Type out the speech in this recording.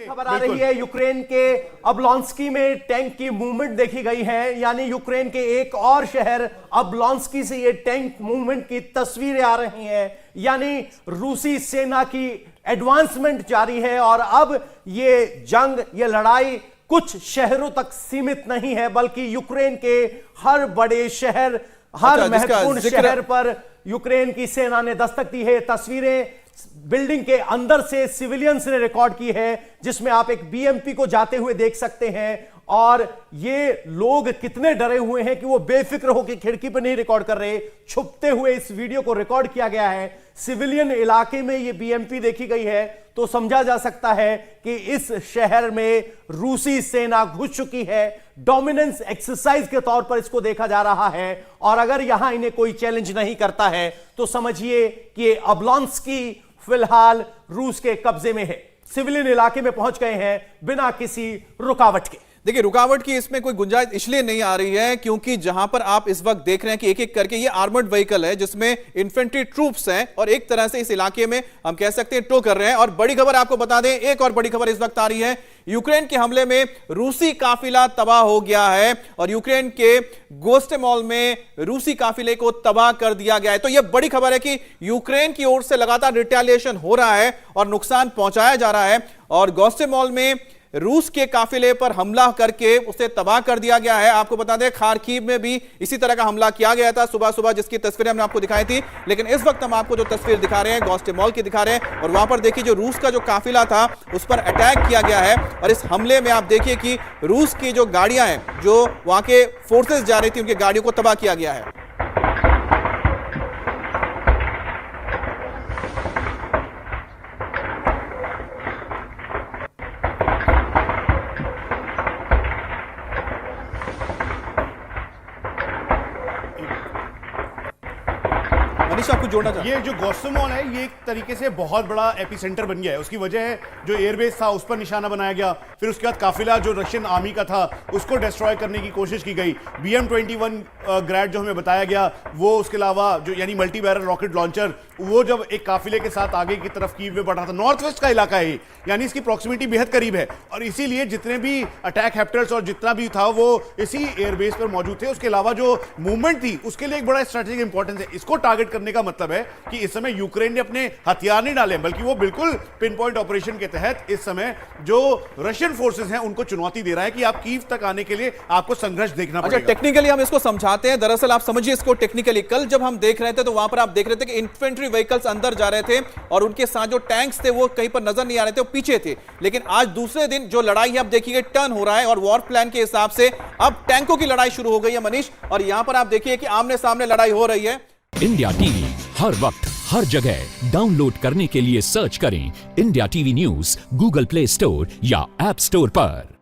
खबर आ रही है यूक्रेन के अब्लोंस्की में टैंक की मूवमेंट देखी गई है। यानी यूक्रेन के एक और शहर अब्लोंस्की से ये टैंक मूवमेंट की तस्वीरें आ रही हैं। यानी रूसी सेना की एडवांसमेंट जारी है और अब ये जंग, ये लड़ाई कुछ शहरों तक सीमित नहीं है, बल्कि यूक्रेन के हर बड़े शहर, हर महत्वपूर्ण शहर पर यूक्रेन की सेना ने दस्तक दी है। तस्वीरें बिल्डिंग के अंदर से सिविलियंस ने रिकॉर्ड की है, जिसमें आप एक बीएमपी को जाते हुए देख सकते हैं। और ये लोग कितने डरे हुए हैं कि वो बेफिक्र होकर खिड़की पर नहीं रिकॉर्ड कर रहे, छुपते हुए इस वीडियो को रिकॉर्ड किया गया है। सिविलियन इलाके में ये बीएमपी देखी गई है, तो समझा जा सकता है कि इस शहर में रूसी सेना घुस चुकी है। डोमिनेंस एक्सरसाइज के तौर पर इसको देखा जा रहा है और अगर यहां इन्हें कोई चैलेंज नहीं करता है तो समझिए कि अब्लोंस्की फिलहाल रूस के कब्जे में है। सिविलियन इलाके में पहुंच गए हैं बिना किसी रुकावट के। देखिए, रुकावट की इसमें कोई गुंजाइश इसलिए नहीं आ रही है क्योंकि जहां पर आप इस वक्त देख रहे हैं कि एक एक करके ये आर्मर्ड व्हीकल है जिसमें इन्फेंट्री ट्रूप्स हैं और एक तरह से इस इलाके में हम कह सकते हैं टो कर रहे हैं। और बड़ी खबर आपको बता दें, एक और बड़ी खबर इस वक्त आ रही है, यूक्रेन के हमले में रूसी काफिला तबाह हो गया है और यूक्रेन के गोस्टेमॉल में रूसी काफिले को तबाह कर दिया गया है। तो यह बड़ी खबर है कि यूक्रेन की ओर से लगातार रिटेलिएशन हो रहा है और नुकसान पहुंचाया जा रहा है और गोस्टेमॉल में रूस के काफिले पर हमला करके उसे तबाह कर दिया गया है। आपको बता दें, खार्किव में भी इसी तरह का हमला किया गया था सुबह सुबह, जिसकी तस्वीरें हमने आपको दिखाई थी। लेकिन इस वक्त हम आपको जो तस्वीर दिखा रहे हैं गोस्टेमॉल की दिखा रहे हैं और वहां पर देखिए जो रूस का जो काफिला था उस पर अटैक किया गया है और इस हमले में आप देखिए कि रूस की जो गाड़ियां हैं, जो वहां के फोर्सेस जा रही थी, उनकी गाड़ियों को तबाह किया गया है। मनीष, आपको जोड़ना चाहिए। ये जो गोस्टेमॉल है ये एक तरीके से बहुत बड़ा एपिसेंटर बन गया है। उसकी वजह है जो एयरबेस था उस पर निशाना बनाया गया, फिर उसके बाद काफिला जो रशियन आर्मी का था उसको डिस्ट्रॉय करने की कोशिश की गई। BM-21 ग्रैड जो हमें बताया गया वो, उसके अलावा जो यानी मल्टी बैरल रॉकेट लॉन्चर, वो जब एक काफिले के साथ आगे की तरफ कीव में बढ़ रहा था, नॉर्थ वेस्ट का इलाका है यानी इसकी प्रॉक्सिमिटी बेहद करीब है और इसीलिए जितने भी अटैक हेप्टर्स और जितना भी था वो इसी एयरबेस पर मौजूद थे। उसके अलावा जो मूवमेंट थी उसके लिए एक बड़ा स्ट्रेटेजिक इंपॉर्टेंस है। इसको टारगेट करने का मतलब है कि इस समय यूक्रेन ने अपने हथियार नहीं डाले, बल्कि वो बिल्कुल पिन पॉइंट ऑपरेशन के तहत इस समय जो रशियन फोर्सेस हैं उनको चुनौती दे रहा है कि आप कीव तक आने के लिए आपको संघर्ष देखना पड़ेगा। अच्छा, टेक्निकली हम इसको समझाते हैं। दरअसल आप समझिए इसको टेक्निकली, कल जब हम देख रहे थे तो वहां पर आप देख रहे थे कि इन्फेंट्री व्हीकल्स अंदर जा रहे थे और उनके साथ जो टैंक्स थे वो कहीं पर नजर नहीं आ रहे थे, वो पीछे थे। लेकिन आज दूसरे दिन जो लड़ाई है आप देखिए टर्न हो रहा है और वॉर प्लान के हिसाब से अब टैंकों की लड़ाई शुरू हो गई है मनीष, और यहां पर आप देखिए कि आमने सामने लड़ाई हो रही है। इंडिया टीवी हर वक्त हर जगह डाउनलोड करने के लिए सर्च करें India TV news Google play store या ऐप स्टोर पर।